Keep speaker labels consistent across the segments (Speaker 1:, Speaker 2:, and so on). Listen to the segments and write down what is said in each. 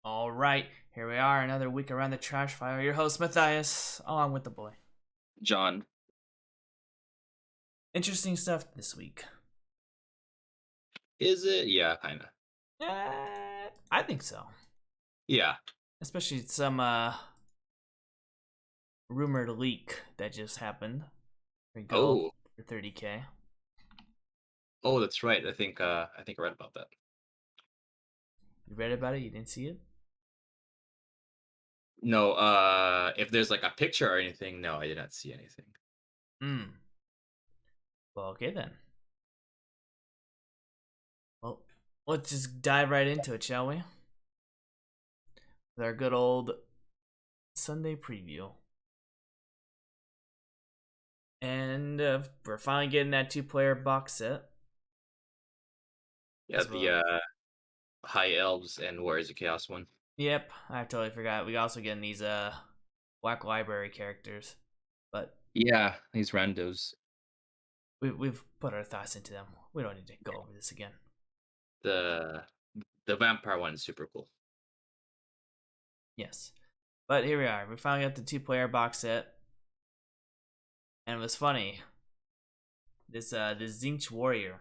Speaker 1: All right, here we are, another week around the trash fire. Your host Matthias, along with the boy.
Speaker 2: John.
Speaker 1: Interesting stuff this week.
Speaker 2: Is it? Yeah, kind of.
Speaker 1: I think so.
Speaker 2: Yeah.
Speaker 1: Especially some rumored leak that just happened. We go
Speaker 2: Oh,
Speaker 1: for 30K.
Speaker 2: oh, that's right. I think I read about that.
Speaker 1: You read about it? You didn't see it?
Speaker 2: No, if there's like a picture or anything, no, I did not see anything.
Speaker 1: Hmm. Well, okay then. Well, let's just dive right into it, shall we? With our good old Sunday preview. And we're finally getting that two-player box set.
Speaker 2: Yeah,
Speaker 1: As
Speaker 2: the
Speaker 1: well.
Speaker 2: High Elves and Warriors of Chaos one.
Speaker 1: Yep, I totally forgot. We also getting these Black Library characters, but
Speaker 2: Yeah, these randos.
Speaker 1: we've put our thoughts into them. We don't need to go over this again.
Speaker 2: The the vampire one is super cool.
Speaker 1: Yes, but here we are. We finally got the two-player box set, and it was funny. This Zinch Warrior,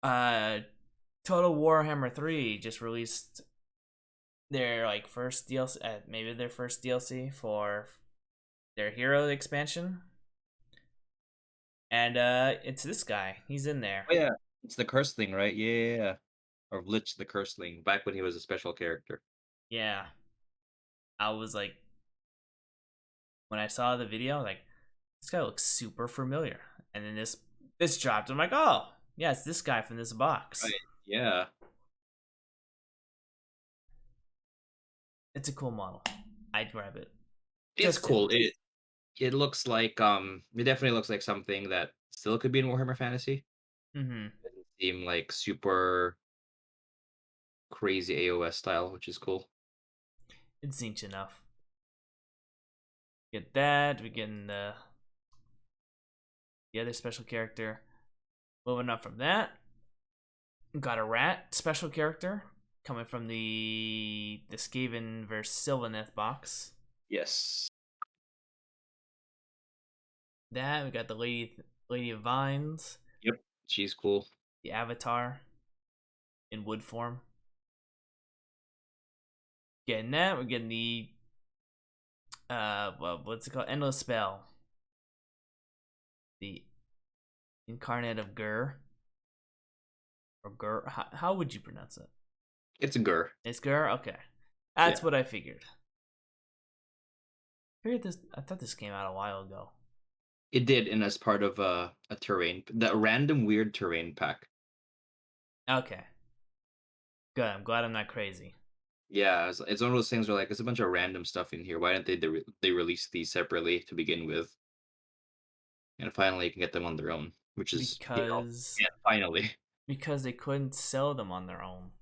Speaker 1: uh, Total Warhammer 3 just released their like first DLC, maybe their first DLC for their hero expansion. And it's this guy. He's in there.
Speaker 2: Oh yeah, it's the Curseling, right? Yeah, or Lich the Curseling, back when he was a special character.
Speaker 1: Yeah. I was like, when I saw the video, I was like, this guy looks super familiar. And then this dropped. I'm like, oh, yeah, it's this guy from this box.
Speaker 2: Right. Yeah,
Speaker 1: It's a cool model. I'd grab it.
Speaker 2: it's
Speaker 1: Just him.
Speaker 2: cool. It looks like it definitely looks like something that still could be in Warhammer Fantasy.
Speaker 1: Mm-hmm.
Speaker 2: Doesn't seem like super crazy AOS style, which is cool.
Speaker 1: It's cinch enough. Get that. We getting the other special character. Moving up from that, got a rat special character coming from the Skaven vs Sylvaneth box.
Speaker 2: Yes.
Speaker 1: That we got the Lady of Vines,
Speaker 2: Yep. She's cool.
Speaker 1: the Avatar in wood form. Getting that, we're getting the well, what's it called? Endless Spell. The Incarnate of Gur. Or Gur. How would you pronounce it?
Speaker 2: It's a Gur.
Speaker 1: It's Gur? Okay. That's
Speaker 2: Yeah.
Speaker 1: what I figured. I thought this came out a while ago.
Speaker 2: It did, and as part of a terrain, the random weird terrain pack.
Speaker 1: Okay. Good. I'm glad I'm not crazy.
Speaker 2: Yeah, it's one of those things where like there's a bunch of random stuff in here. Why didn't they release these separately to begin with? And finally, you can get them on their own, which is
Speaker 1: Because
Speaker 2: yeah, finally.
Speaker 1: because they couldn't sell them on their own.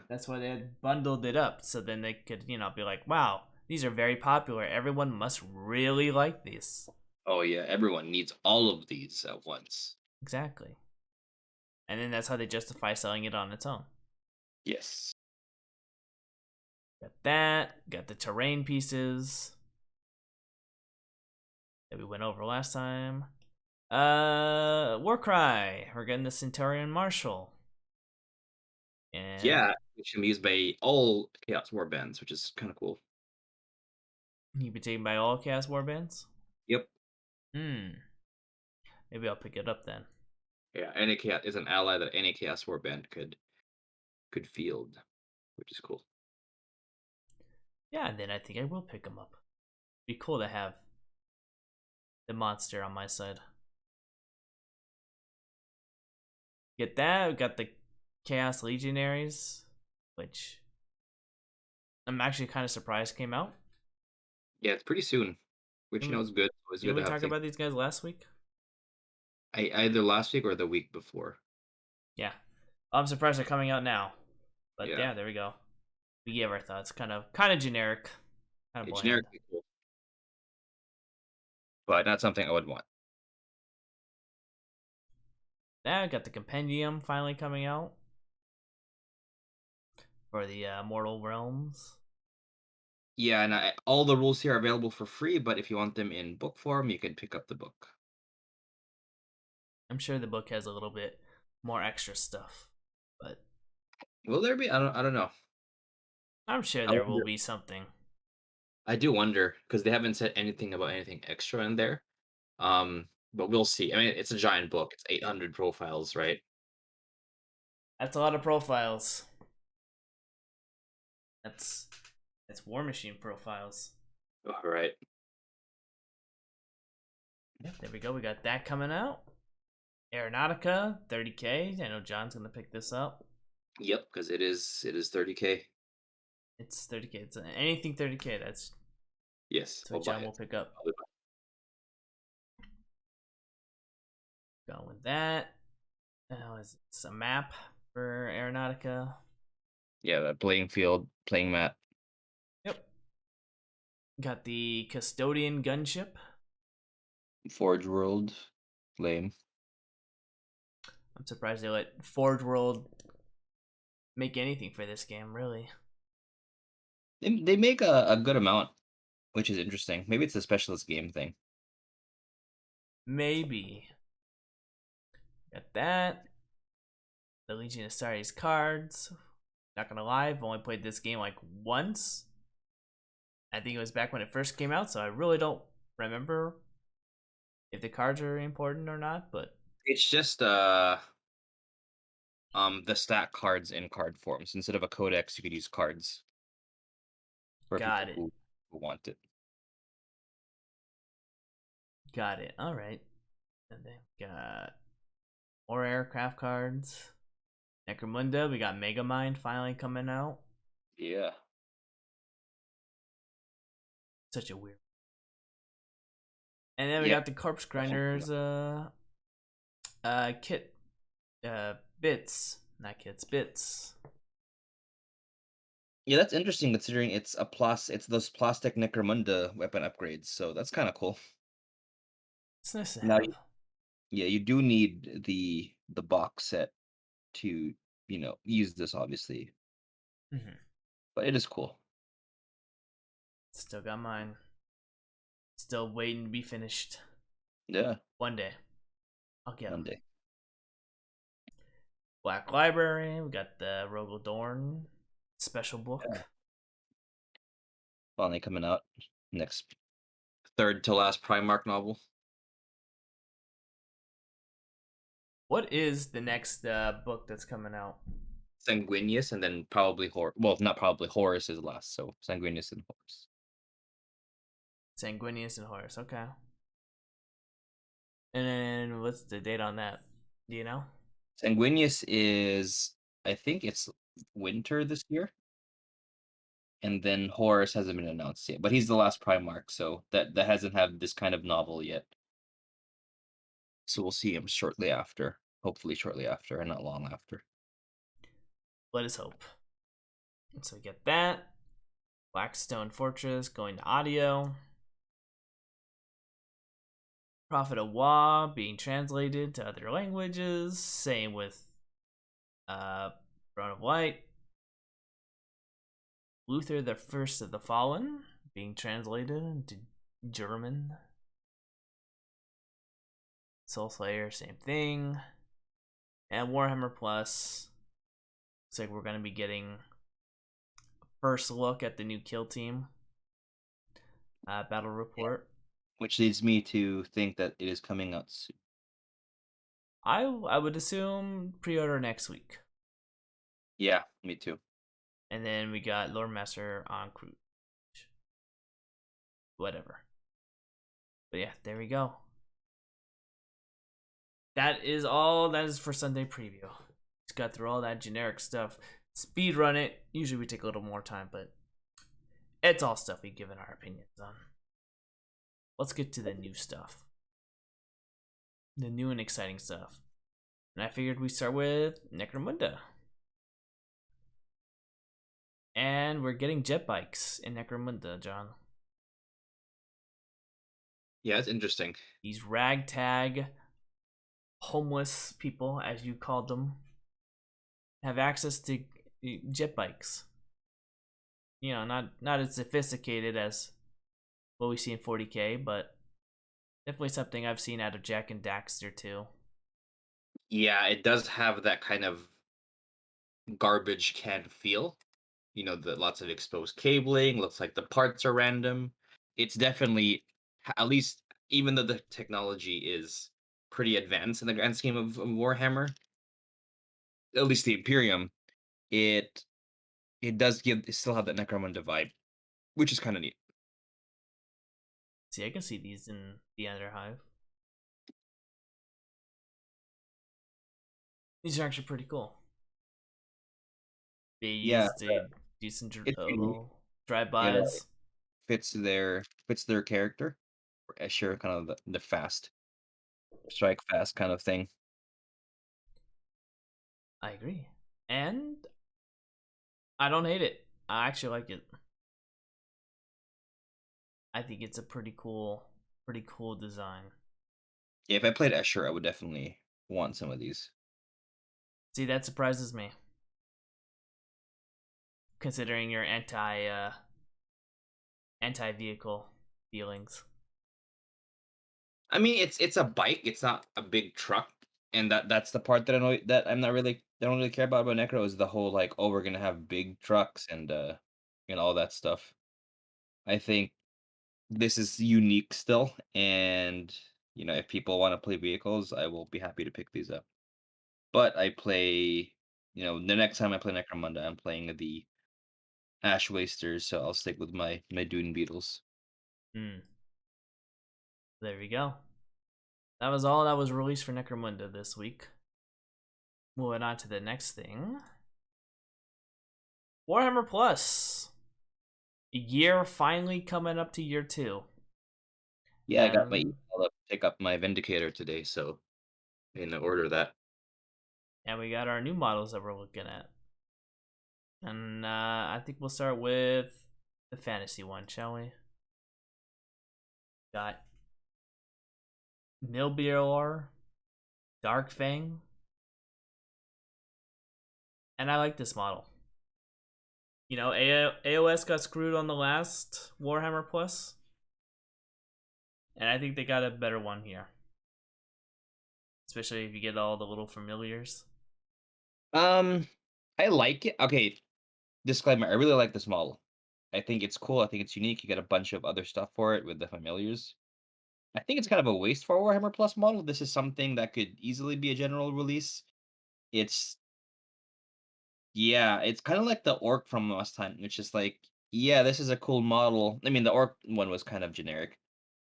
Speaker 1: That's why they had bundled it up, so then they could, be like, wow, these are very popular. Everyone must really like these.
Speaker 2: Oh yeah, everyone needs all of these at once.
Speaker 1: Exactly. And then that's how they justify selling it on its own.
Speaker 2: Yes.
Speaker 1: Got that. Got the terrain pieces that we went over last time. Warcry. We're getting the Centurion Marshal. And
Speaker 2: Yeah, which can be used by all Chaos Warbands, which is kind of cool.
Speaker 1: he'd be taken by all Chaos Warbands.
Speaker 2: Yep.
Speaker 1: Hmm. Maybe I'll pick it up then.
Speaker 2: Yeah, any chaos is an ally that any Chaos Warband could field, which is cool.
Speaker 1: Yeah, and then I think I will pick him up. Be cool to have the monster on my side. Get that. We got the Chaos Legionaries, which I'm actually kind of surprised came out.
Speaker 2: Yeah, it's pretty soon, which
Speaker 1: Didn't
Speaker 2: is good. Always good
Speaker 1: didn't we
Speaker 2: to have
Speaker 1: talk
Speaker 2: things.
Speaker 1: about these guys last week?
Speaker 2: Either last week or the week before.
Speaker 1: Yeah. I'm surprised they're coming out now. But
Speaker 2: Yeah,
Speaker 1: yeah, there we go. We gave our thoughts. Kind of generic. Kind of
Speaker 2: it's
Speaker 1: bland.
Speaker 2: generically cool, but not something I would want.
Speaker 1: Now we got the compendium finally coming out. for the Mortal Realms.
Speaker 2: Yeah, and all the rules here are available for free, but if you want them in book form, you can pick up the book.
Speaker 1: I'm sure the book has a little bit more extra stuff, but
Speaker 2: Will there be? I don't know.
Speaker 1: I'm sure
Speaker 2: I
Speaker 1: there will
Speaker 2: wonder.
Speaker 1: be something.
Speaker 2: I do wonder because they haven't said anything about anything extra in there. But we'll see. I mean, it's a giant book. It's 800 profiles, right?
Speaker 1: That's a lot of profiles. That's War Machine profiles.
Speaker 2: All right.
Speaker 1: Yep, there we go. We got that coming out. Aeronautica, 30K. I know John's gonna pick this up.
Speaker 2: Yep, because it is 30K.
Speaker 1: It's 30K. It's anything 30K. That's
Speaker 2: Yes,
Speaker 1: what
Speaker 2: I'll buy
Speaker 1: John will
Speaker 2: it.
Speaker 1: pick up.
Speaker 2: I'll buy
Speaker 1: Going with that. It's a map for Aeronautica.
Speaker 2: Yeah, that playing field, playing mat.
Speaker 1: Yep. Got the Custodian gunship.
Speaker 2: Forge World, lame.
Speaker 1: I'm surprised they let Forge World make anything for this game, really.
Speaker 2: They make a good amount, which is interesting. Maybe it's a specialist game thing.
Speaker 1: Maybe. Got that. The Legion of Stars cards. Not gonna lie, I've only played this game like once. I think it was back when it first came out, so I really don't remember if the cards are important or not, but
Speaker 2: It's just the stat cards in card forms. Instead of a codex, you could use cards for
Speaker 1: got
Speaker 2: people
Speaker 1: it.
Speaker 2: who want it.
Speaker 1: Got it. Alright. And then we got more aircraft cards. Necromunda, we got Megamind finally coming out.
Speaker 2: Yeah.
Speaker 1: Such a weird. And then we
Speaker 2: Yeah.
Speaker 1: got the Corpse Grinders kit bits. Not kits, bits.
Speaker 2: Yeah, that's interesting considering it's those plastic Necromunda weapon upgrades, so that's kind of cool.
Speaker 1: It's nice to
Speaker 2: Now,
Speaker 1: have.
Speaker 2: yeah, you do need the box set to, use this obviously, but it is cool.
Speaker 1: Still got mine. Still waiting to be finished.
Speaker 2: Yeah,
Speaker 1: One day. I'll get
Speaker 2: one
Speaker 1: them.
Speaker 2: day.
Speaker 1: Black Library. We got the Rogel Dorn special book.
Speaker 2: Yeah. Finally coming out next third to last Primarch novel.
Speaker 1: What is the next book that's coming out?
Speaker 2: Sanguinius and then probably well, not probably, Horus is last, so Sanguinius and Horus.
Speaker 1: Sanguinius and Horus. Okay. And then what's the date on that? Do you know?
Speaker 2: Sanguinius is, I think it's winter this year. And then Horus hasn't been announced yet, but he's the last Primarch, so that hasn't had this kind of novel yet. So we'll see him shortly after, hopefully shortly after, and not long after.
Speaker 1: Let us hope. So we get that. Blackstone Fortress going to audio. Prophet of Wa being translated to other languages. Same with Throne of Light. Luther the First of the Fallen being translated into German. Soul Slayer, same thing. And Warhammer Plus. Looks like we're going to be getting a first look at the new Kill Team battle report.
Speaker 2: Which leads me to think that it is coming out soon.
Speaker 1: I would assume pre-order next week.
Speaker 2: Yeah, me too.
Speaker 1: And then we got Lord Master on cruise. Whatever. But yeah, there we go. That is all that is for Sunday preview. Just got through all that generic stuff. Speed run it. Usually we take a little more time, but it's all stuff we've given our opinions on. Let's get to the new stuff. The new and exciting stuff. And I figured we start with Necromunda. And we're getting jet bikes in Necromunda, John.
Speaker 2: Yeah, it's interesting.
Speaker 1: These ragtag, homeless people, as you called them, have access to jet bikes. Not as sophisticated as what we see in 40K, but definitely something I've seen out of Jack and Daxter too.
Speaker 2: Yeah, it does have that kind of garbage can feel. The lots of exposed cabling, looks like the parts are random. It's definitely, at least, even though the technology is pretty advanced in the grand scheme of Warhammer, at least the Imperium, it it still have that Necromunda vibe, which is kind of neat.
Speaker 1: See, I can see these in the Underhive. These are actually pretty cool. They
Speaker 2: Yeah,
Speaker 1: used a decent
Speaker 2: it's unique.
Speaker 1: little drive
Speaker 2: It
Speaker 1: bys.
Speaker 2: fits their character. Sure, kind of the fast strike fast kind of thing.
Speaker 1: I agree, and I don't hate it. I actually like it. I think it's a pretty cool design.
Speaker 2: Yeah, if I played Escher, I would definitely want some of these.
Speaker 1: See, that surprises me, considering your anti vehicle feelings.
Speaker 2: I mean, it's a bike. It's not a big truck, and that's the part that I know that I don't really care about Necro is the whole like, oh, we're gonna have big trucks and all that stuff. I think this is unique still, and if people want to play vehicles, I will be happy to pick these up. But the next time I play Necromunda, I'm playing the Ash Wasters, so I'll stick with my Dune Beetles.
Speaker 1: Hmm. There we go. That was all that was released for Necromunda this week. Moving on to the next thing. Warhammer Plus. Year finally coming up to year 2.
Speaker 2: Yeah, I got my email
Speaker 1: And
Speaker 2: to pick up my Vindicator today, so in order that.
Speaker 1: and we got our new models that we're looking at. And I think we'll start with the fantasy one, shall we? Got Milbior, Dark Fang, and I like this model. AOS got screwed on the last Warhammer Plus, and I think they got a better one here. Especially if you get all the little familiars.
Speaker 2: Um, I like it. Okay, disclaimer, I really like this model. I think it's cool. I think it's unique. You get a bunch of other stuff for it with the familiars. I think it's kind of a waste for a Warhammer Plus model. This is something that could easily be a general release. It's Yeah, it's kind of like the orc from last time. It's just like, yeah, this is a cool model. I mean, the orc one was kind of generic.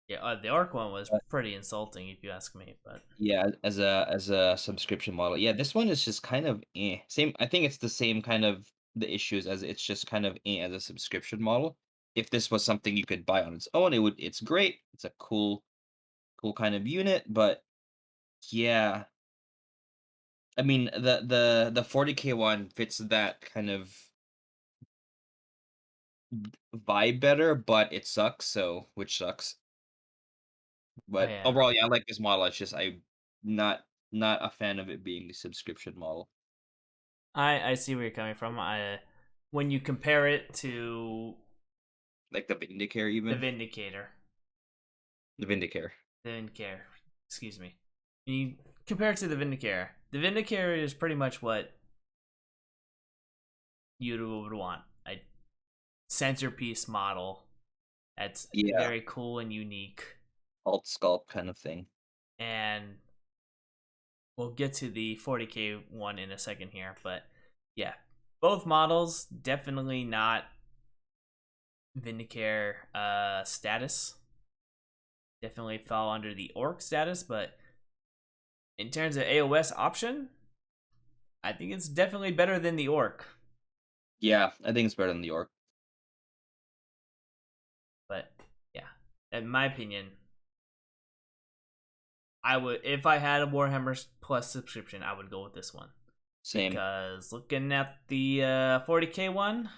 Speaker 1: Yeah, the Arc one was pretty insulting if you ask me, but
Speaker 2: Yeah, as a subscription model. Yeah, this one is just kind of same. I think it's the same kind of the issues as it's just kind of as a subscription model. If this was something you could buy on its own, it's great. It's a cool kind of unit, but yeah. I mean, the 40K one fits that kind of vibe better, but it sucks, so which sucks.
Speaker 1: oh
Speaker 2: But
Speaker 1: yeah,
Speaker 2: overall, yeah, I like this model. It's just not a fan of it being the subscription model.
Speaker 1: I see where you're coming from. I When you compare it to
Speaker 2: Like the Vindicare
Speaker 1: the
Speaker 2: even.
Speaker 1: Vindicator,
Speaker 2: The Vindicare.
Speaker 1: the Vindicator, excuse me, when you compare it to the Vindicator is pretty much what you would want a centerpiece model that's
Speaker 2: Yeah,
Speaker 1: very cool and unique.
Speaker 2: alt sculpt kind of thing.
Speaker 1: And we'll get to the 40K one in a second here, but yeah, both models definitely not Vindicare status. Definitely fall under the Orc status, but in terms of AOS option, I think it's definitely better than the Orc.
Speaker 2: Yeah, I think it's better than the orc.
Speaker 1: But yeah, in my opinion, I would if I had a Warhammer Plus subscription, I would go with this one
Speaker 2: Same.
Speaker 1: because looking at the 40K one,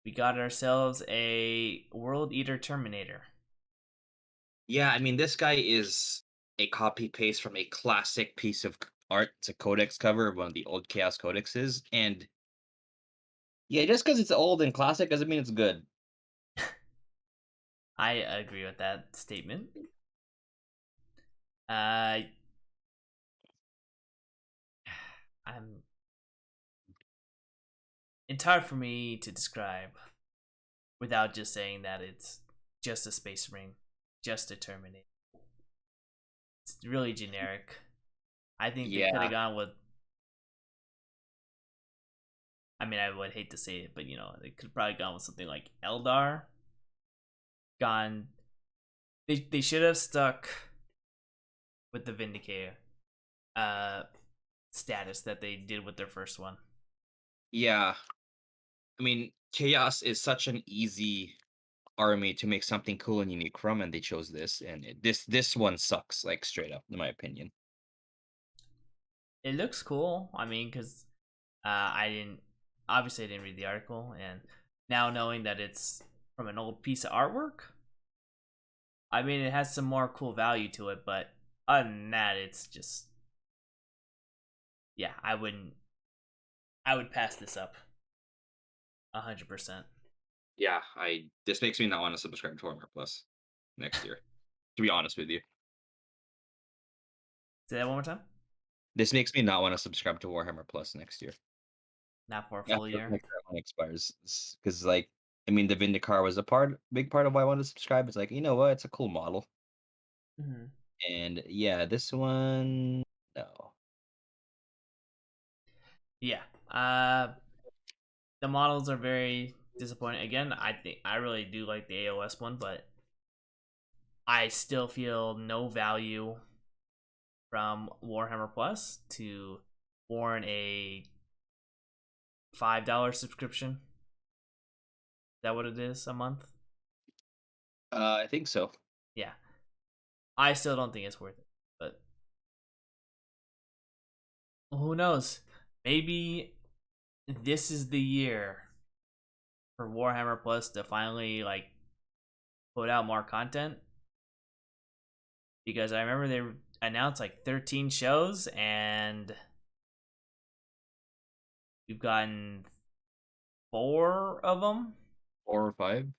Speaker 1: we got ourselves a World Eater Terminator.
Speaker 2: Yeah, I mean this guy is a copy paste from a classic piece of art. It's a codex cover of one of the old Chaos codexes, and yeah, just because it's old and classic doesn't mean it's good.
Speaker 1: I agree with that statement. Uh, I'm. It's hard for me to describe without just saying that it's just a Space Marine, just a Terminator. It's really generic. I think they could have
Speaker 2: Yeah,
Speaker 1: gone with. I mean, I would hate to say it, but they could have probably gone with something like Eldar. Gone. They should have stuck with the Vindicator uh status that they did with their first one.
Speaker 2: yeah. I mean, Chaos is such an easy army to make something cool and unique from, and they chose this, and this one sucks, like straight up, in my opinion.
Speaker 1: It looks cool. I mean, because I didn't obviously I didn't read the article, and now knowing that it's from an old piece of artwork, I mean it has some more cool value to it. But other than that, it's just yeah, I wouldn't. I would pass this up 100%.
Speaker 2: Yeah, I this makes me not want to subscribe to Warhammer Plus next year. To be honest with you,
Speaker 1: Say that one more time.
Speaker 2: this makes me not want to subscribe to Warhammer Plus next year
Speaker 1: Not for a full
Speaker 2: after
Speaker 1: year.
Speaker 2: my current one expires. Because, like, I mean, the Vindicar was big part of why I wanted to subscribe. It's like, you know what? It's a cool model,
Speaker 1: Hmm.
Speaker 2: and yeah, this one, no.
Speaker 1: Yeah. The models are very disappointing. Again, I think I really do like the AOS one, but I still feel no value from Warhammer Plus to warrant a $5 subscription. Is that what it is a month?
Speaker 2: I think so.
Speaker 1: Yeah, I still don't think it's worth it. But who knows? Maybe this is the year for Warhammer Plus to finally like put out more content, because I remember they announced like 13 shows and we've gotten four of them.
Speaker 2: 4 or 5.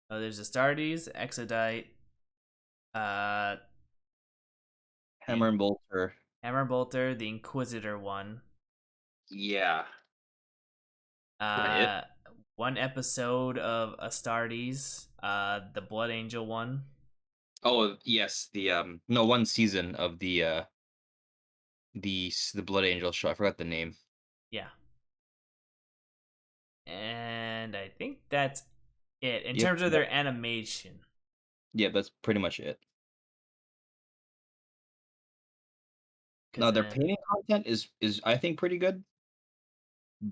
Speaker 1: There's Astartes, Exodite, uh, the
Speaker 2: Hammer and Bolter.
Speaker 1: Hammer Bolter, the Inquisitor one,
Speaker 2: Yeah. That it?
Speaker 1: uh, one episode of Astartes, the Blood Angel one.
Speaker 2: Oh yes, the no, one season of the Blood Angel show. I forgot the name.
Speaker 1: Yeah, and I think that's it in
Speaker 2: Yep.
Speaker 1: terms of their animation.
Speaker 2: Yeah, that's pretty much it.
Speaker 1: Because
Speaker 2: Now their
Speaker 1: then,
Speaker 2: painting content is I think pretty good,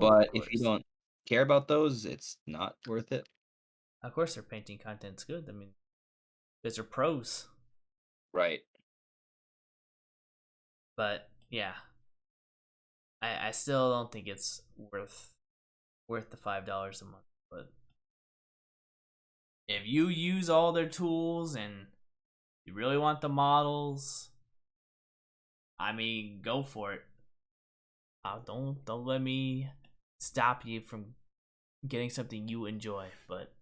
Speaker 1: of
Speaker 2: but if you
Speaker 1: course,
Speaker 2: don't care about those, it's not worth it.
Speaker 1: of course, their painting content's good. I mean, those are pros.
Speaker 2: Right.
Speaker 1: But yeah, I still don't think it's worth the $5 a month. But if you use all their tools and you really want the models, I mean, go for it. Don't let me stop you from getting something you enjoy. But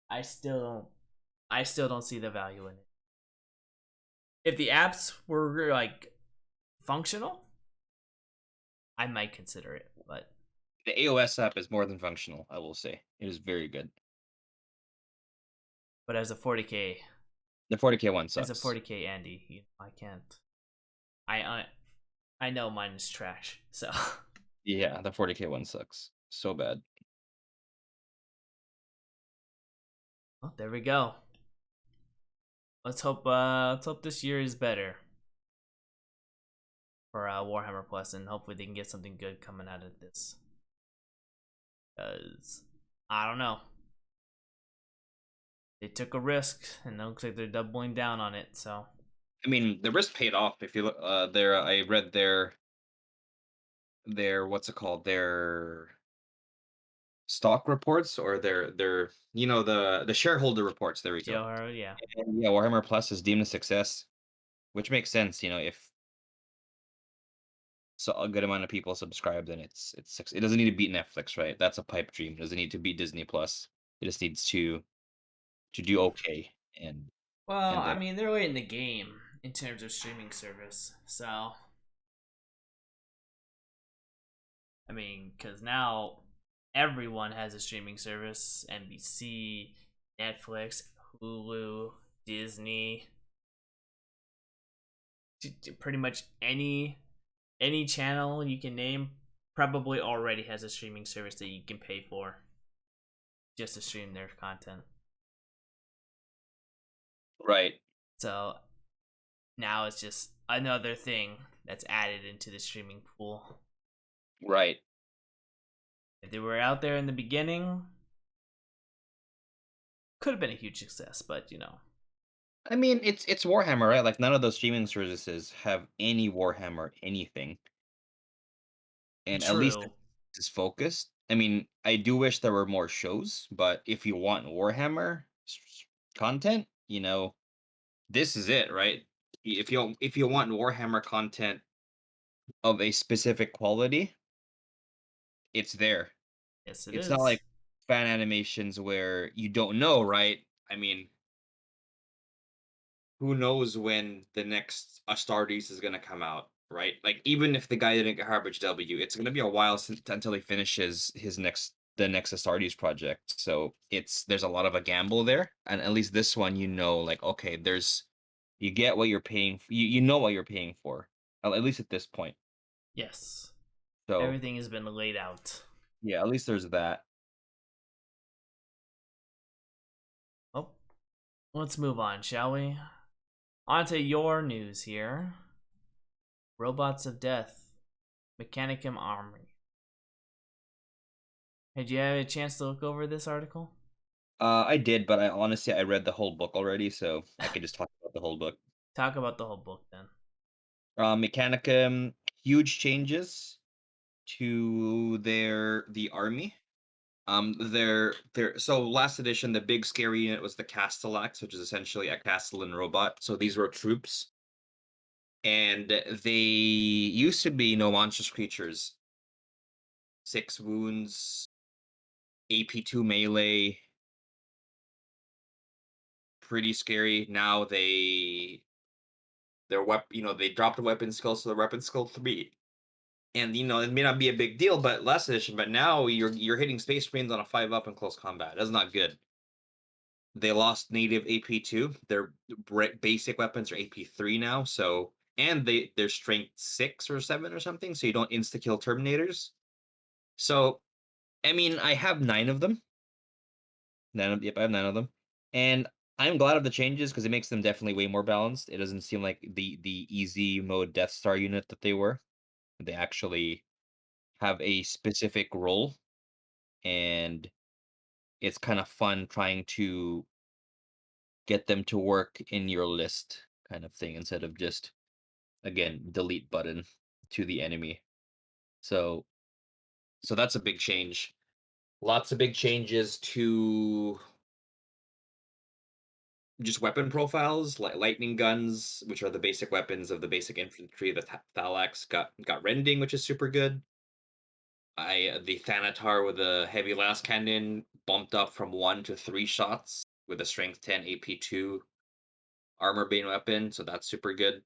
Speaker 1: I still don't. I still don't see the value in it. If the apps were like functional, I might consider it.
Speaker 2: The AOS app is more than functional, I will say. It is very good.
Speaker 1: But as a 40k,
Speaker 2: The 40K one
Speaker 1: as a
Speaker 2: sucks.
Speaker 1: 40k Andy, I can't. I I know mine is trash. So
Speaker 2: Yeah, the 40K one sucks. So bad.
Speaker 1: well, there we go. Let's hope this year is better for Warhammer Plus, and hopefully they can get something good coming out of this. Cause I don't know, they took a risk, and it looks like they're doubling down on it. So
Speaker 2: I mean, the risk paid off. If you look, their I read their what's it called? Their stock reports or their the shareholder reports. There we go.
Speaker 1: Joe, yeah,
Speaker 2: And yeah, Warhammer Plus is deemed a success. which makes sense. If so a good amount of people subscribe, then it doesn't need to beat Netflix, right? That's a pipe dream. It doesn't need to beat Disney Plus. It just needs to do okay,
Speaker 1: Well,
Speaker 2: and
Speaker 1: I
Speaker 2: then
Speaker 1: mean, they're late in the game in terms of streaming service. So, I mean, because now everyone has a streaming service: NBC, Netflix, Hulu, Disney, pretty much any channel you can name probably already has a streaming service that you can pay for just to stream their content.
Speaker 2: right,
Speaker 1: So now it's just another thing that's added into the streaming pool.
Speaker 2: right.
Speaker 1: If they were out there in the beginning, could have been a huge success, but
Speaker 2: I mean, it's Warhammer, right? Like none of those streaming services have any Warhammer anything, and at least
Speaker 1: true.
Speaker 2: is focused. I mean, I do wish there were more shows, but if you want Warhammer content, this is it, right? If you want Warhammer content of a specific quality, it's there.
Speaker 1: Yes, it
Speaker 2: It's not like
Speaker 1: is.
Speaker 2: fan animations where you don't know, right? I mean, who knows when the next Astartes is gonna come out, right? Like even if the guy didn't get Harvage W, it's gonna be a while until he finishes the next Astartes project. So there's a lot of a gamble there, and at least this one, like okay, you get what you're paying. You know what you're paying for, at least at this point.
Speaker 1: Yes.
Speaker 2: So
Speaker 1: Everything has been laid out.
Speaker 2: yeah, at least there's that.
Speaker 1: Oh, let's move on, shall we? On to your news here. Robots of Death, Mechanicum Armory. Did you have a chance to look over this article?
Speaker 2: I did, but I read the whole book already, so I could just talk about the whole book.
Speaker 1: Talk about the whole book then.
Speaker 2: Mechanicum, huge changes to the army. So last edition, the big scary unit was the Castellax, which is essentially a Castellan robot. So these were troops, and they used to be no monstrous creatures, 6 wounds, AP2 melee, pretty scary. Now they dropped a weapon skill, so the weapon skill 3. And it may not be a big deal, but last edition, but now you're hitting Space Marines on a 5 up in close combat. That's not good. They lost native AP2. Their basic weapons are AP3 now, so and they're strength 6 or 7 or something, so you don't insta kill Terminators. So I mean, I have 9 of them. I have 9 of them, and I'm glad of the changes because it makes them definitely way more balanced. It doesn't seem like the easy mode Death Star unit that they were. They actually have a specific role, and it's kind of fun trying to get them to work in your list kind of thing instead of just again delete button to the enemy. So so that's a big change. Lots of big changes to just weapon profiles, like lightning guns, which are the basic weapons of the basic infantry. The Thalax got rending, which is super good. The Thanatar with a heavy last cannon bumped up from 1 to 3 shots with a strength 10 AP2 armor bane weapon, so that's super good.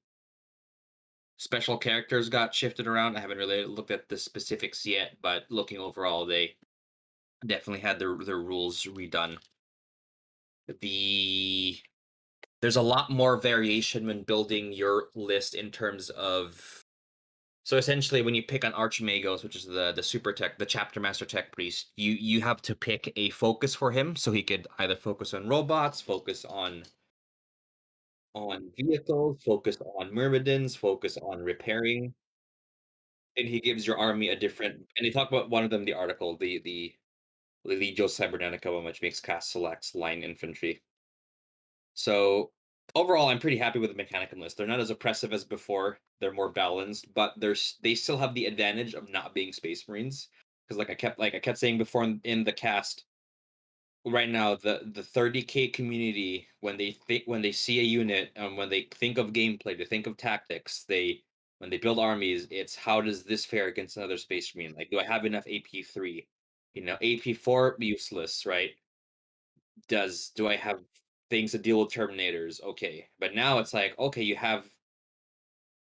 Speaker 2: Special characters got shifted around. I haven't really looked at the specifics yet, but looking overall, they definitely had their rules redone. The There's a lot more variation when building your list in terms of, so essentially when you pick on Archimagos, which is the super tech, the chapter master tech priest, you have to pick a focus for him so he could either focus on robots, focus on vehicles, focus on myrmidons, focus on repairing, and he gives your army a different. And they talk about one of them, the article, the Legio Cybernetica one, which makes cast selects line infantry. So overall, I'm pretty happy with the Mechanicum list. They're not as oppressive as before. They're more balanced, but they still have the advantage of not being Space Marines. Because like I kept saying before in the cast, right now the 30K community, when they see a unit, when they think of gameplay, they think of tactics, they when they build armies, it's how does this fare against another Space Marine? Like, do I have enough AP3? AP4 useless, right? Do I have things to deal with Terminators? Okay, but now it's like, okay, you have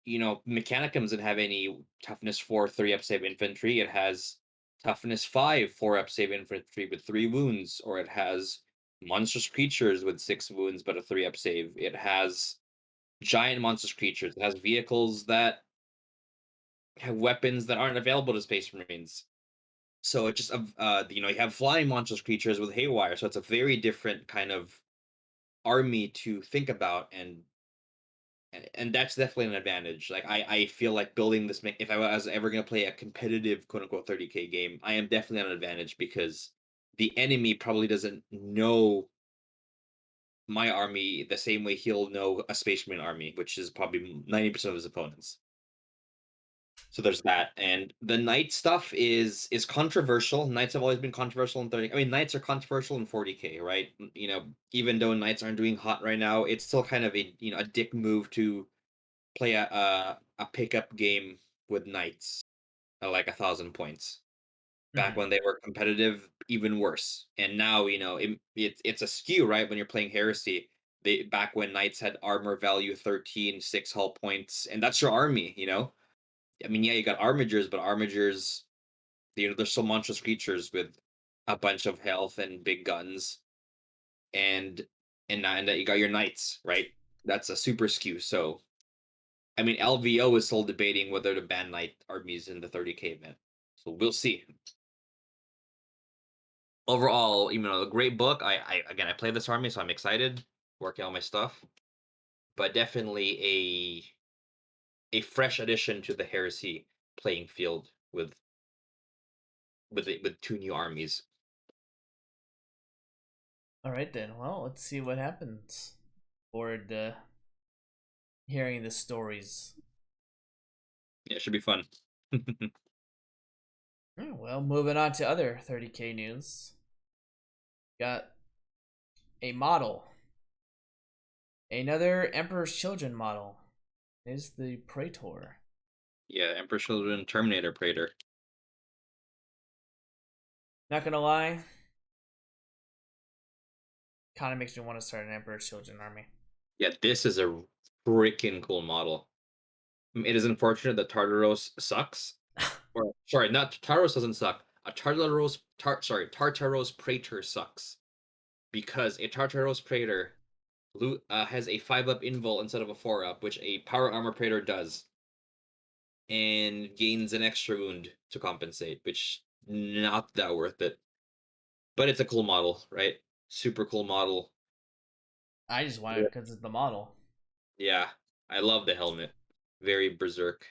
Speaker 2: Mechanicum doesn't have any toughness 4 3 up save infantry. It has toughness 5 4 up save infantry with 3 wounds, or it has monstrous creatures with 6 wounds but a 3 up save. It has giant monstrous creatures. It has vehicles that have weapons that aren't available to Space Marines. So it just you have flying monstrous creatures with haywire. So it's a very different kind of army to think about, and that's definitely an advantage. Like, I feel like building this, if I was ever going to play a competitive quote unquote 30K game, I am definitely an advantage because the enemy probably doesn't know my army the same way he'll know a Space Marine army, which is probably 90% of his opponents. So there's that, and the knight stuff is controversial. Knights have always been controversial in 30. I mean, knights are controversial in 40K, right? Even though knights aren't doing hot right now, it's still kind of a dick move to play a pickup game with knights at like 1,000 points. Back
Speaker 1: Mhm.
Speaker 2: when they were competitive, even worse. And now it's a skew, right? When you're playing heresy, they back when knights had armor value 13, 6 hull points, and that's your army. I mean, yeah, you got armigers, but armigers, they're still monstrous creatures with a bunch of health and big guns, and and that you got your knights, right? That's a super skew. So I mean, LVO is still debating whether to ban Knight armies in the 30K event. So we'll see. Overall, a great book. I play this army, so I'm excited working on my stuff. But definitely a fresh addition to the heresy playing field with 2 new armies.
Speaker 1: All right then. Well, let's see what happens. Forward to hearing the stories.
Speaker 2: Yeah, it should be fun.
Speaker 1: Well, moving on to other 30K news. Got a model. Another Emperor's Children model is the Praetor.
Speaker 2: Yeah, Emperor Children, Terminator Praetor.
Speaker 1: Not gonna lie, kind of makes me want to start an Emperor's Children army.
Speaker 2: Yeah, this is a freaking cool model. It is unfortunate that Tartaros sucks. Or sorry, not Tartaros doesn't suck. A Tartaros Praetor sucks because a Tartaros Praetor has a 5 up invul instead of a 4 up, which a Power Armor Praetor does, and gains an extra wound to compensate, which not that worth it. But it's a cool model, right? Super cool model.
Speaker 1: I just want
Speaker 2: Yeah.
Speaker 1: it because it's the model.
Speaker 2: Yeah, I love the helmet. Very berserk.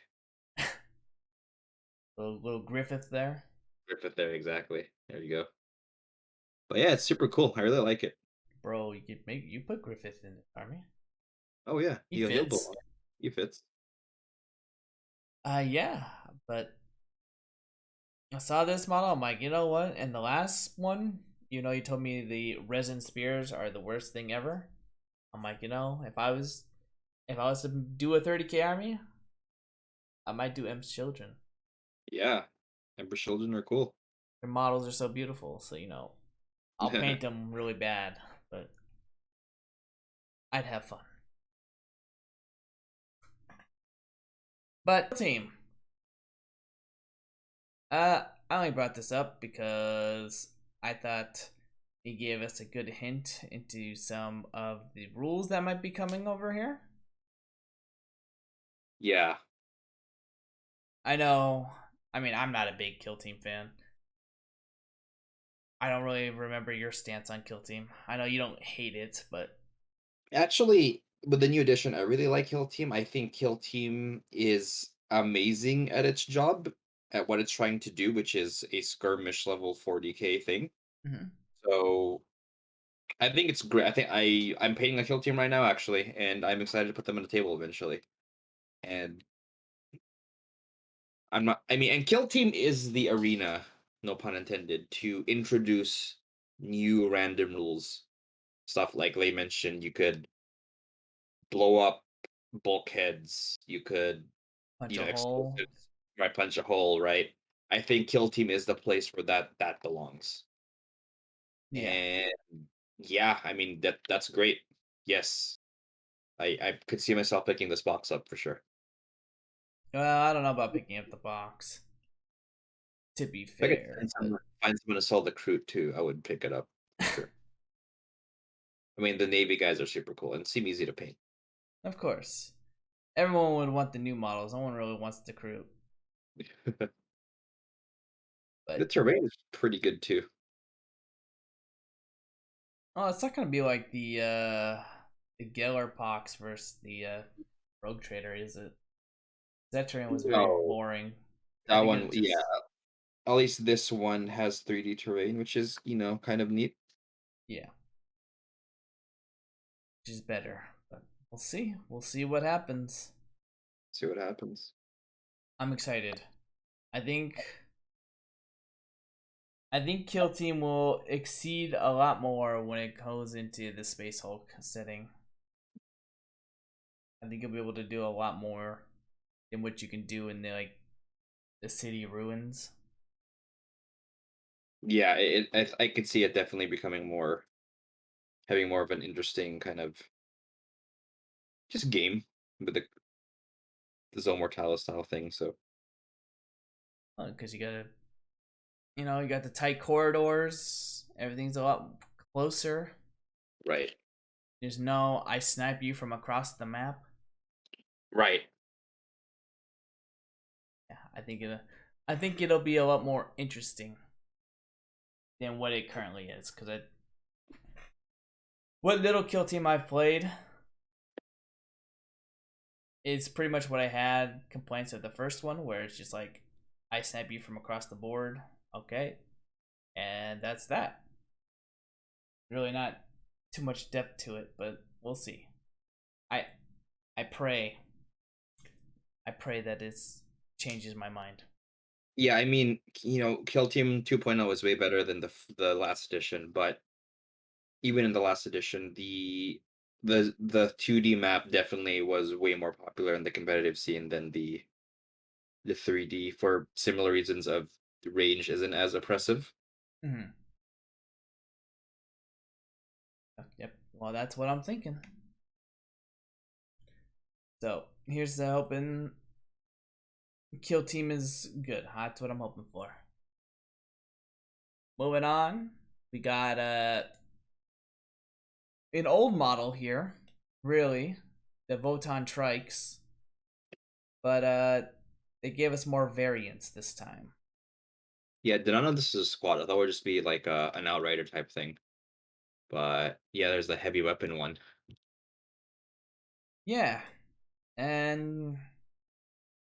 Speaker 1: Little Griffith there.
Speaker 2: Griffith there, exactly. There you go. But yeah, it's super cool. I really like it.
Speaker 1: Bro, you put Griffith in the army.
Speaker 2: Oh yeah,
Speaker 1: He
Speaker 2: he'll
Speaker 1: fits.
Speaker 2: belong. He fits.
Speaker 1: Yeah, but I saw this model. I'm like, you know what? And the last one, you told me the resin spears are the worst thing ever. I'm like, if I was to do a 30K army, I might do Emps Children.
Speaker 2: Yeah, Emperor Children are cool.
Speaker 1: Their models are so beautiful, so I'll paint them really bad, but I'd have fun. But team, I only brought this up because I thought he gave us a good hint into some of the rules that might be coming over here.
Speaker 2: Yeah,
Speaker 1: I know. I mean, I'm not a big Kill Team fan. I don't really remember your stance on Kill Team. I know you don't hate it, but
Speaker 2: actually, with the new edition, I really like Kill Team. I think Kill Team is amazing at its job, at what it's trying to do, which is a skirmish level 40K thing.
Speaker 1: mhm.
Speaker 2: So I think it's great. I think I'm painting a Kill Team right now, actually, and I'm excited to put them on the table eventually. And I'm not. I mean, and Kill Team is the arena, no pun intended, to introduce new random rules. Stuff like they mentioned, you could blow up bulkheads, you could,
Speaker 1: Punch a hole.
Speaker 2: explosives, right, punch a hole, right? I think Kill Team is the place where that belongs.
Speaker 1: Yeah.
Speaker 2: And yeah, I mean that's great. Yes. I could see myself picking this box up for sure.
Speaker 1: Well, I don't know about picking up the box, to be
Speaker 2: If I could
Speaker 1: fair, but
Speaker 2: find someone to sell the crew too, I would pick it up for sure. I mean, the Navy guys are super cool and seem easy to paint.
Speaker 1: of course, everyone would want the new models. No one really wants the crew,
Speaker 2: The
Speaker 1: but
Speaker 2: terrain is pretty good too.
Speaker 1: oh, it's not gonna be like the Geller Pox versus the Rogue Trader, is it? That terrain was very
Speaker 2: No,
Speaker 1: boring. I
Speaker 2: that
Speaker 1: think
Speaker 2: one,
Speaker 1: it
Speaker 2: yeah.
Speaker 1: just
Speaker 2: At least this one has 3D terrain, which is, kind of neat.
Speaker 1: yeah, which is better. But we'll see. We'll see what happens.
Speaker 2: See what happens.
Speaker 1: I'm excited. I think I think Kill Team will exceed a lot more when it goes into the Space Hulk setting. I think you'll be able to do a lot more than what you can do in the city ruins.
Speaker 2: Yeah, I could see it definitely becoming having more of an interesting kind of just game with the Zone Mortalis style thing. So
Speaker 1: Because you got the tight corridors. Everything's a lot closer.
Speaker 2: right,
Speaker 1: There's no I snipe you from across the map.
Speaker 2: right.
Speaker 1: Yeah, I think it'll be a lot more interesting than what it currently is. Because what little Kill Team I've played is pretty much what I had complaints of the first one, where it's just like I snipe you from across the board. Okay, and that's that. Really not too much depth to it, but we'll see. I I pray that it changes my mind.
Speaker 2: Yeah, I mean, Kill Team 2.0 is way better than the last edition, but even in the last edition, the 2D map definitely was way more popular in the competitive scene than the 3D for similar reasons of the range isn't as oppressive.
Speaker 1: Mm-hmm. Yep. Well, that's what I'm thinking. So here's the hoping Kill Team is good. That's what I'm hoping for. Moving on, we got an old model here, really, the Votann Trikes, but they gave us more variants this time.
Speaker 2: Yeah, did not know this is a squad. I thought it would just be like an outrider type thing. But yeah, there's the heavy weapon one.
Speaker 1: Yeah, and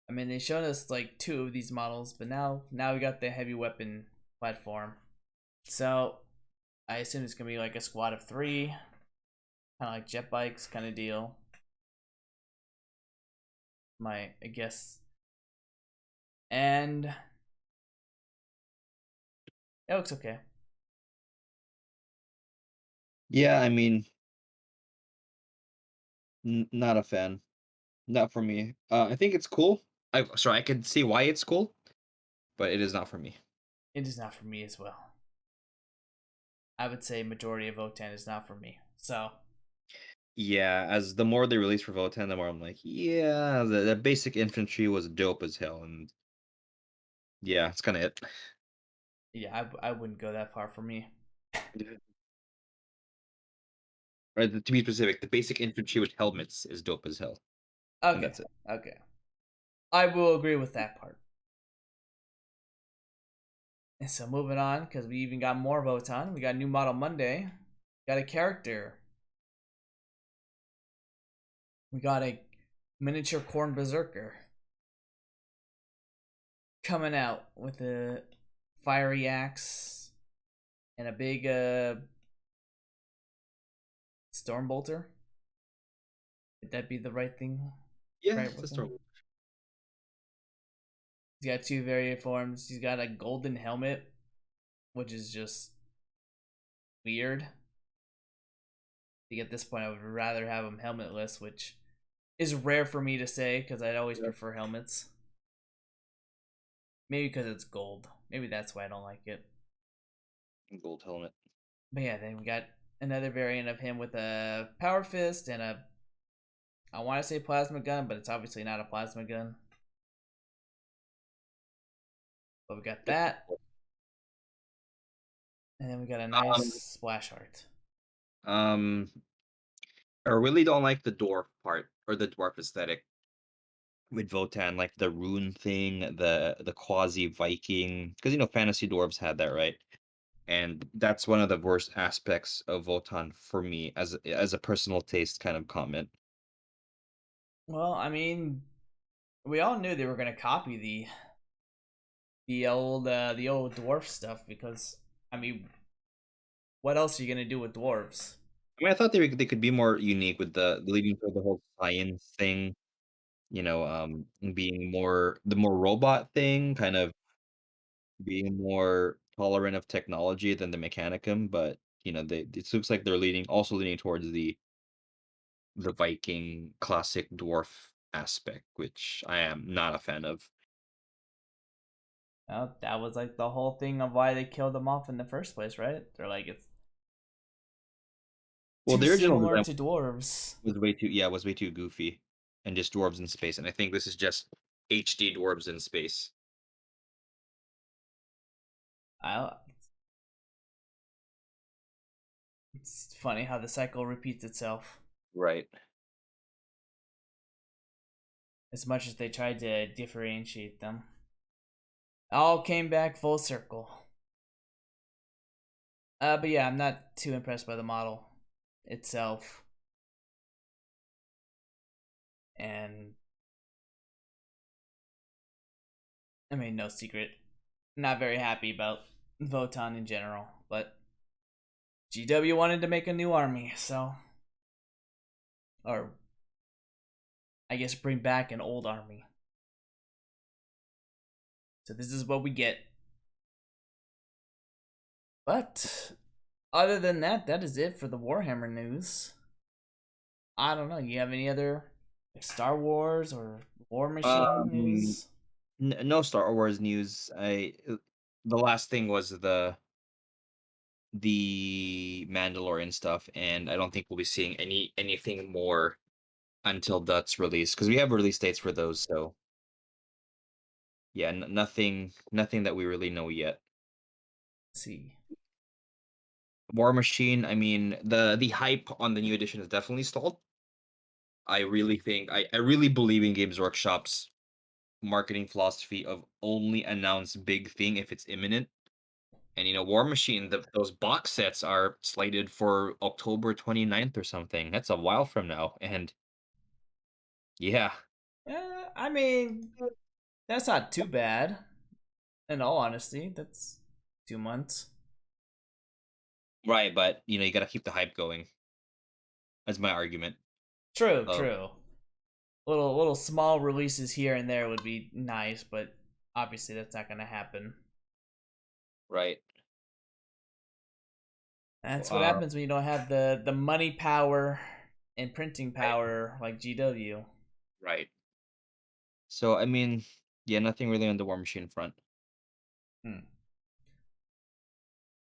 Speaker 1: I mean they showed us like two of these models, but now we got the heavy weapon platform. So I assume it's gonna be like a squad of three, kind of like jet bikes kind of deal. I guess, and it looks okay.
Speaker 2: Yeah, I mean, not a fan. Not for me. I think it's cool. I can see why it's cool, but it is not for me.
Speaker 1: It is not for me as well. I would say majority of Votann is not for me. So
Speaker 2: Yeah, as the more they release for Votann, the more I'm like, yeah, the basic infantry was dope as hell, and yeah, it's kind of it.
Speaker 1: yeah, I wouldn't go that far for me.
Speaker 2: Right, to be specific, the basic infantry with helmets is dope as hell, and
Speaker 1: Okay,
Speaker 2: that's it.
Speaker 1: okay. I will agree with that part. And so moving on, because we even got more Votann. We got new model Monday. Got a character. We got a miniature corn berserker coming out with a fiery axe and a big storm bolter. Would that be the right thing?
Speaker 2: Yeah,
Speaker 1: Right
Speaker 2: it's a
Speaker 1: with him.
Speaker 2: storm.
Speaker 1: He's got two variant forms. He's got a golden helmet, which is just weird. I think at this point I would rather have him helmetless, which is rare for me to say because I'd always
Speaker 2: Yeah.
Speaker 1: prefer helmets. Maybe because it's gold. Maybe that's why I don't like it.
Speaker 2: Gold helmet.
Speaker 1: But yeah, then we got another variant of him with a power fist and a, I want to say plasma gun, but it's obviously not a plasma gun. But we got that, and then we got a nice
Speaker 2: Um,
Speaker 1: splash art.
Speaker 2: um, I really don't like the dwarf part or the dwarf aesthetic with Votann, like the rune thing, the quasi Viking, because fantasy dwarves had that, right? And that's one of the worst aspects of Votann for me as a personal taste kind of comment.
Speaker 1: Well, I mean, we all knew they were gonna copy the old dwarf stuff because I mean, what else are you gonna do with dwarves?
Speaker 2: I mean, I thought they could be more unique with the leading to the whole science thing, being the more robot thing, kind of being more tolerant of technology than the Mechanicum, but it looks like they're leaning towards the Viking classic dwarf aspect, which I am not a fan of.
Speaker 1: Well, that was like the whole thing of why they killed them off in the first place, right? They're like it's
Speaker 2: Well,
Speaker 1: too
Speaker 2: the original
Speaker 1: similar
Speaker 2: design
Speaker 1: to dwarves.
Speaker 2: was way too goofy, and just dwarves in space, and I think this is just HD dwarves in space.
Speaker 1: I It's funny how the cycle repeats itself.
Speaker 2: Right.
Speaker 1: As much as they tried to differentiate them, all came back full circle. But yeah, I'm not too impressed by the model itself, and I mean, no secret, not very happy about Votann in general. But GW wanted to make a new army, so, or I guess bring back an old army. So this is what we get. But other than that, that is it for the Warhammer news. I don't know. You have any other like Star Wars or War Machine
Speaker 2: Um,
Speaker 1: news?
Speaker 2: no Star Wars news. The last thing was the Mandalorian stuff, and I don't think we'll be seeing anything more until that's released because we have release dates for those. So yeah, nothing that we really know yet.
Speaker 1: Let's see.
Speaker 2: War Machine. I mean, the hype on the new edition is definitely stalled. I really believe in Games Workshop's marketing philosophy of only announce big thing if it's imminent. And War Machine, those box sets are slated for October 29th or something. That's a while from now. And yeah,
Speaker 1: I mean, that's not too bad. In all honesty, that's 2 months.
Speaker 2: right, but you got to keep the hype going. That's my argument
Speaker 1: True,
Speaker 2: of
Speaker 1: true. Little small releases here and there would be nice, but obviously that's not gonna happen.
Speaker 2: right.
Speaker 1: That's what
Speaker 2: Uh
Speaker 1: happens when you don't have the money power and printing
Speaker 2: right,
Speaker 1: power like GW.
Speaker 2: right. So I mean, yeah, nothing really on the War Machine front.
Speaker 1: Hmm.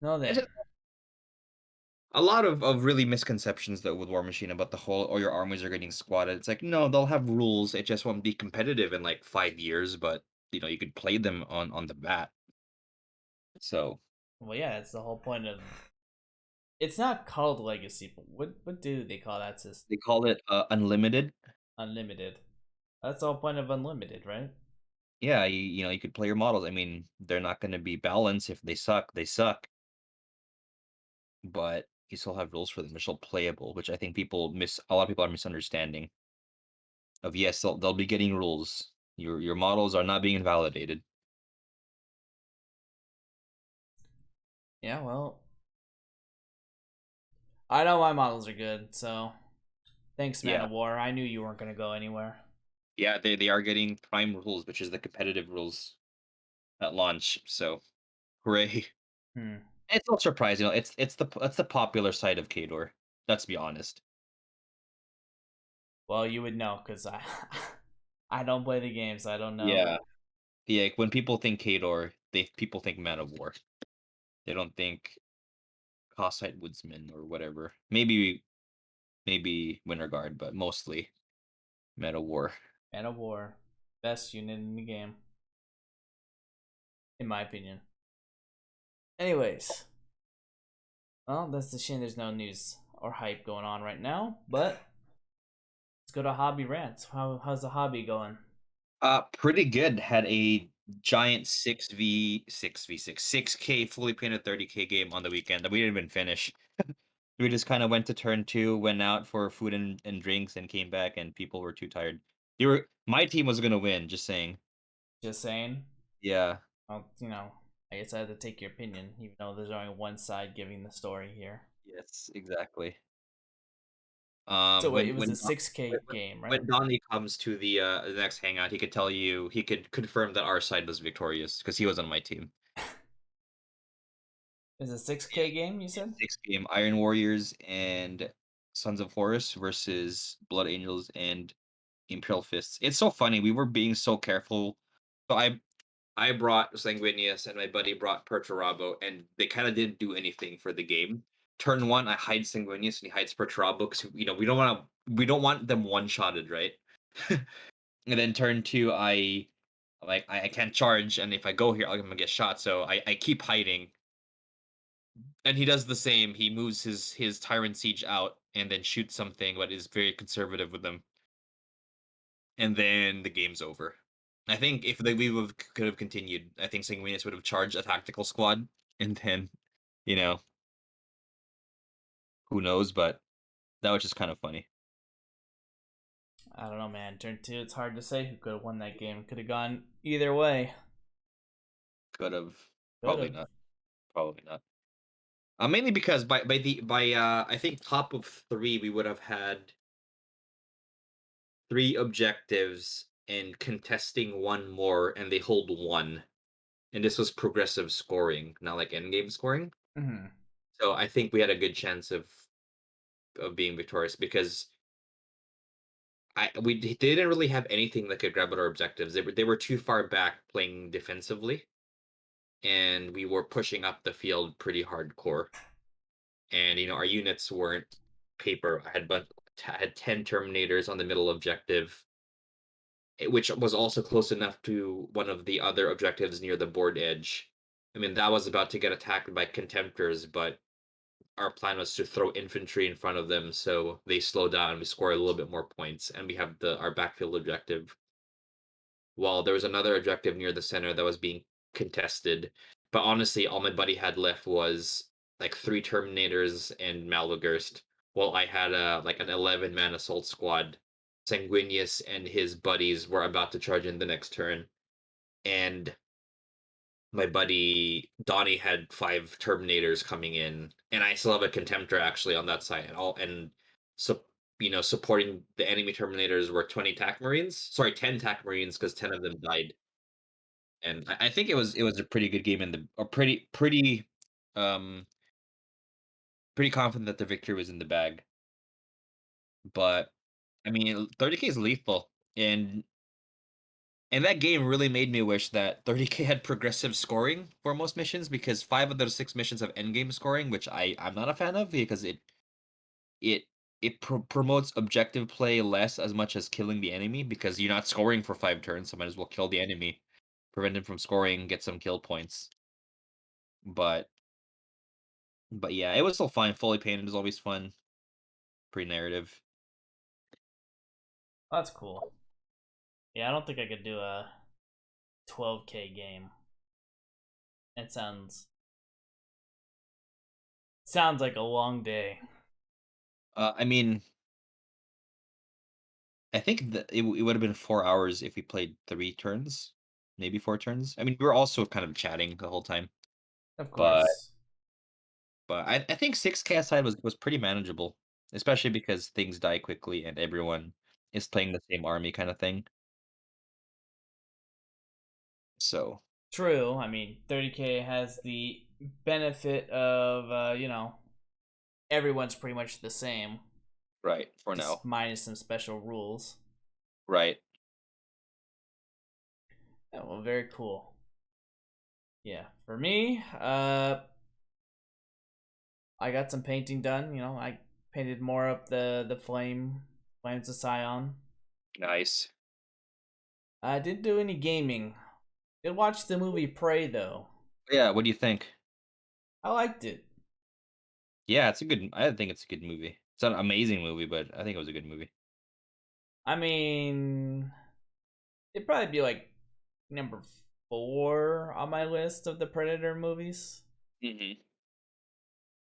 Speaker 1: No
Speaker 2: There's
Speaker 1: then.
Speaker 2: a lot of really misconceptions though with War Machine about the whole or your armies are getting squatted. It's like no, they'll have rules. It just won't be competitive in like 5 years, but you could play them on the bat. So
Speaker 1: Well, yeah, that's the whole point of. It's not called Legacy, but what do they call that system?
Speaker 2: they call it unlimited.
Speaker 1: Unlimited. That's the whole point of unlimited, right?
Speaker 2: Yeah, you could play your models. I mean, they're not going to be balanced. If they suck, they suck. But you still have rules for them. They're still playable, which I think a lot of people are misunderstanding. Of yes, they'll be getting rules. Your models are not being invalidated.
Speaker 1: Yeah, well, I know my models are good, so thanks, Man
Speaker 2: Yeah,
Speaker 1: of War. I knew you weren't gonna go anywhere.
Speaker 2: yeah, they are getting prime rules, which is the competitive rules at launch. So hooray!
Speaker 1: Hmm.
Speaker 2: It's not surprising. It's the popular side of Kador. Let's be honest.
Speaker 1: Well, you would know because I I don't play the game, so I don't know.
Speaker 2: Yeah. Yeah, like, when people think Kador, people think Man of War. They don't think Cossite Woodsman or whatever. Maybe Winter Guard, but mostly Man of War.
Speaker 1: Man of War, best unit in the game, in my opinion. Anyways, well, that's a shame. There's no news or hype going on right now, but let's go to hobby rants. How's the hobby going?
Speaker 2: Pretty good. Had a giant 6k fully painted 30k game on the weekend that we didn't even finish. We just kind of went to turn two, went out for food and drinks, and came back, and people were too tired. My team was gonna win. Just saying.
Speaker 1: Just saying.
Speaker 2: Yeah.
Speaker 1: Well, I guess I had to take your opinion, even though there's only one side giving the story here.
Speaker 2: Yes. Exactly.
Speaker 1: So wait,
Speaker 2: When
Speaker 1: it was a 6K game, right?
Speaker 2: when Donnie comes to the next hangout, he could tell you he could confirm that our side was victorious because he was on my team.
Speaker 1: It's a 6K game, you said?
Speaker 2: Six game Iron Warriors and Sons of Horus versus Blood Angels and Imperial Fists. It's so funny. We were being so careful. So I brought Sanguinius and my buddy brought Perturabo, and they kind of didn't do anything for the game. Turn one, I hide Sanguinius and he hides Perturabo because we don't want them one shotted, right? And then turn two, I can't charge, and if I go here, I'm gonna get shot. So I keep hiding, and he does the same. He moves his Tyrant Siege out and then shoots something, but is very conservative with them. And then the game's over. I think if could have continued, I think Sanguinius would have charged a tactical squad, and then, you know, who knows? But that was just kind of funny.
Speaker 1: I don't know, man. Turn two, it's hard to say who could have won that game. Could have gone either way.
Speaker 2: Could have,
Speaker 1: Could
Speaker 2: probably
Speaker 1: have.
Speaker 2: not, probably not. Mainly because by I think top of three, we would have had three objectives and contesting one more, and they hold one. And this was progressive scoring, not like endgame scoring.
Speaker 1: Mm-hmm.
Speaker 2: So I think we had a good chance of being victorious because they didn't really have anything that could grab at our objectives. They were too far back playing defensively, and we were pushing up the field pretty hardcore. And our units weren't paper. I had 10 Terminators on the middle objective, which was also close enough to one of the other objectives near the board edge. I mean, that was about to get attacked by Contemptors, but our plan was to throw infantry in front of them so they slow down and we score a little bit more points, and we have our backfield objective. While there was another objective near the center that was being contested, but honestly, all my buddy had left was like three Terminators and Malagurst, while I had like an 11-man assault squad. Sanguinius and his buddies were about to charge in the next turn, and my buddy Donnie had five Terminators coming in, and I still have a Contemptor actually on that side, and so supporting the enemy Terminators were 20 TAC Marines. Sorry, 10 TAC Marines because 10 of them died, and I think it was a pretty good game, and um pretty confident that the victory was in the bag. But I mean, 30k is lethal, and that game really made me wish that 30k had progressive scoring for most missions, because five of those six missions have endgame scoring, which I'm not a fan of because it promotes objective play less as much as killing the enemy, because you're not scoring for 5 turns, so might as well kill the enemy, prevent him from scoring, get some kill points. But yeah, it was still fine. Fully painted is always fun. Pretty narrative.
Speaker 1: That's cool. Yeah, I don't think I could do a 12K game. It sounds like a long day.
Speaker 2: I mean, I think that it would have been 4 hours if we played 3 turns, maybe 4 turns. I mean, we were also kind of chatting the whole time,
Speaker 1: Of
Speaker 2: but
Speaker 1: course.
Speaker 2: I think 6k aside was pretty manageable, especially because things die quickly and everyone is playing the same army kind of thing. So
Speaker 1: True. I mean, 30K has the benefit of everyone's pretty much the same,
Speaker 2: Right. For
Speaker 1: just
Speaker 2: now.
Speaker 1: minus some special rules.
Speaker 2: Right.
Speaker 1: Yeah, well, very cool. Yeah, for me, I got some painting done. I painted more up the flames of Scion.
Speaker 2: Nice.
Speaker 1: I didn't do any gaming. Did watch the movie Prey though.
Speaker 2: Yeah. What do you think?
Speaker 1: I liked it.
Speaker 2: Yeah, it's a good. I think it's a good movie. It's not an amazing movie, but I think it was a good movie.
Speaker 1: I mean, it'd probably be like number 4 on my list of the Predator movies,
Speaker 2: Mm-hmm.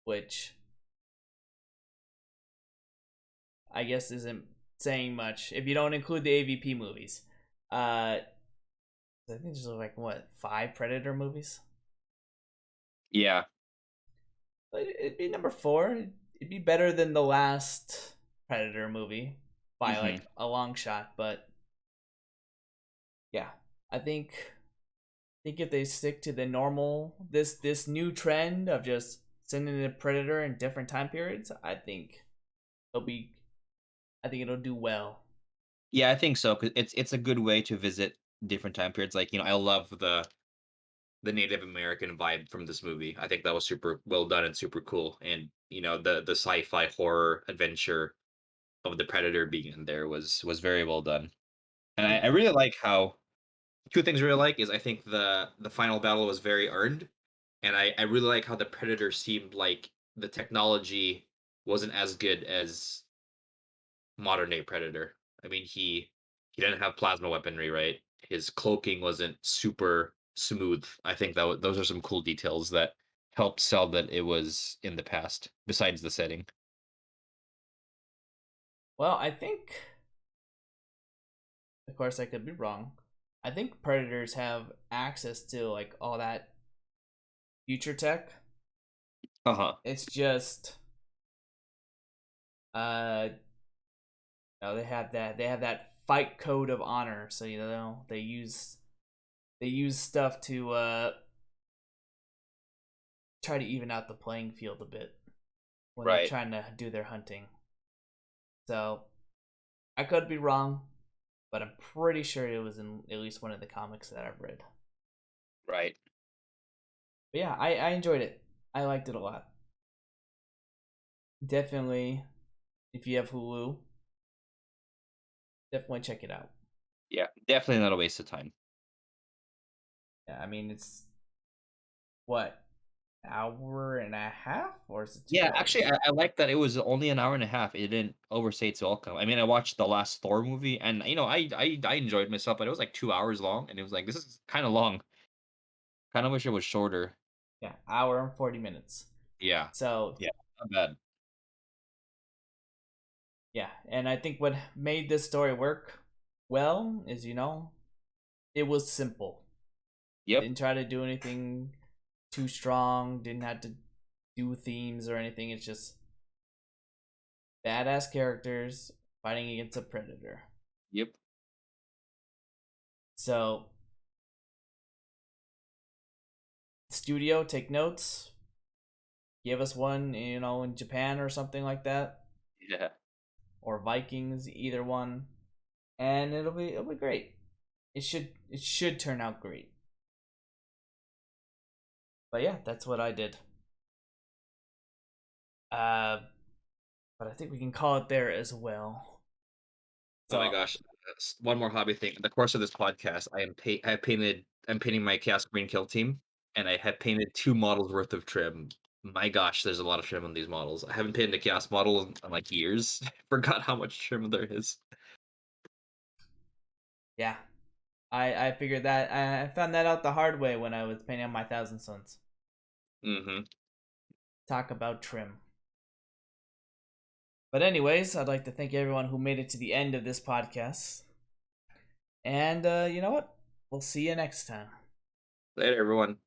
Speaker 1: which I guess isn't saying much if you don't include the AVP movies. I think there's like what 5 Predator movies.
Speaker 2: Yeah.
Speaker 1: But it'd be number 4. It'd be better than the last Predator movie by
Speaker 2: Mm-hmm.
Speaker 1: like a long shot. But yeah, I think if they stick to the normal this new trend of just sending the Predator in different time periods, it'll be I think it'll do well.
Speaker 2: Yeah, I think so. 'Cause it's a good way to visit different time periods. Like I love the Native American vibe from this movie. I think that was super well done and super cool. And the sci-fi horror adventure of the Predator being in there was very well done. And I
Speaker 1: Yeah.
Speaker 2: really like how two things I really like is I think the final battle was very earned, and I really like how the Predator seemed like the technology wasn't as good as modern day Predator. I mean, he didn't have plasma weaponry, right? His cloaking wasn't super smooth. I think those are some cool details that helped sell that it was in the past. Besides the setting.
Speaker 1: Well, I think, of course, I could be wrong. I think Predators have access to like all that future tech.
Speaker 2: Uh huh.
Speaker 1: It's just, uh, they have that fight code of honor. So they use stuff to try to even out the playing field a bit when they're
Speaker 2: Right.
Speaker 1: trying to do their hunting. So I could be wrong, but I'm pretty sure it was in at least one of the comics that I've read.
Speaker 2: Right.
Speaker 1: But yeah, I enjoyed it. I liked it a lot. Definitely, if you have Hulu, definitely check it out.
Speaker 2: Yeah. Definitely not a waste of time.
Speaker 1: Yeah, I mean it's what, hour and a half, or is it two
Speaker 2: Yeah, actually,
Speaker 1: hours?
Speaker 2: I like that it was only an hour and a half. It didn't overstay its welcome. I mean, I watched the last Thor movie, and I enjoyed myself, but it was like 2 hours long, and it was like this is kind of long. Kind of wish it was shorter.
Speaker 1: Yeah, hour and 40 minutes.
Speaker 2: Yeah,
Speaker 1: So
Speaker 2: yeah, not bad.
Speaker 1: yeah, and I think what made this story work well is it was simple.
Speaker 2: Yep,
Speaker 1: Didn't try to do anything too strong. Didn't have to do themes or anything. It's just badass characters fighting against a predator.
Speaker 2: yep.
Speaker 1: So, studio, take notes. Give us one, in Japan or something like that,
Speaker 2: Yeah,
Speaker 1: or Vikings, either one, and it'll be great. It should turn out great. But yeah, that's what I did. Uh, but I think we can call it there as well.
Speaker 2: oh my
Speaker 1: So
Speaker 2: gosh. One more hobby thing. In the course of this podcast, I'm painting my Chaos Green Kill team, and I have painted 2 models worth of trim. My gosh, there's a lot of trim on these models. I haven't painted a Chaos model in like years. I forgot how much trim there is.
Speaker 1: yeah, I figured that I found that out the hard way when I was painting on my Thousand Sons.
Speaker 2: Mm-hmm.
Speaker 1: Talk about trim. But anyways, I'd like to thank everyone who made it to the end of this podcast. And you know what? We'll see you next time.
Speaker 2: Later, everyone.